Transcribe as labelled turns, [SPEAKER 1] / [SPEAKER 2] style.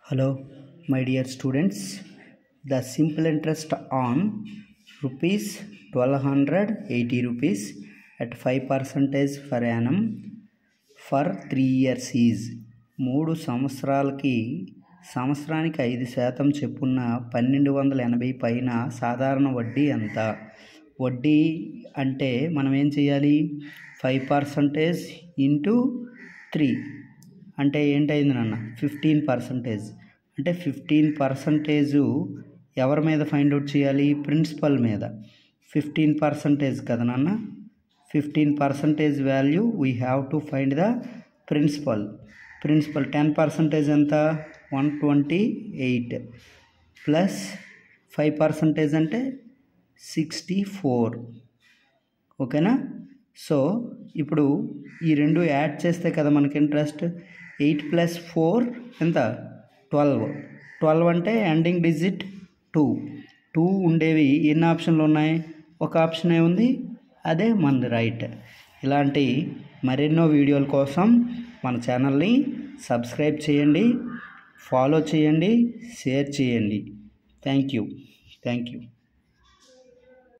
[SPEAKER 1] Hello, my dear students. The simple interest on rupees 1280 rupees at 5% per annum for 3 years is 3 సంవత్సరాలకి సంవత్సరానికి 5% చెప్పున్న 1280 పైన సాధారణ వడ్డీ ఎంత? వడ్డీ అంటే మనం ఏం చేయాలి? 5% ఇంటూ 3 అంటే ఏంటైంది నాన్న? 15%. అంటే 15% ఎవరి మీద ఫైండ్ అవుట్ చేయాలి? ప్రిన్సిపల్ మీద. 15% కదా నాన్న? 15% value we have to find the principal. 10% ఎంత? 128 ప్లస్ 5% అంటే 64. ఓకేనా? సో ఇప్పుడు ఈ రెండు యాడ్ చేస్తే కదా మనకి ఇంట్రెస్ట్. 8 + 4 ఎంత? 12 అంటే ఎండింగ్ డిజిట్ 2 ఉండేవి ఎన్ని ఆప్షన్లు ఉన్నాయి? ఒక ఆప్షనే ఉంది, అదే మనది రైట్. ఇలాంటి మరెన్నో వీడియోల కోసం మన ఛానల్ని సబ్స్క్రైబ్ చేయండి, ఫాలో చేయండి, షేర్ చేయండి. Thank you.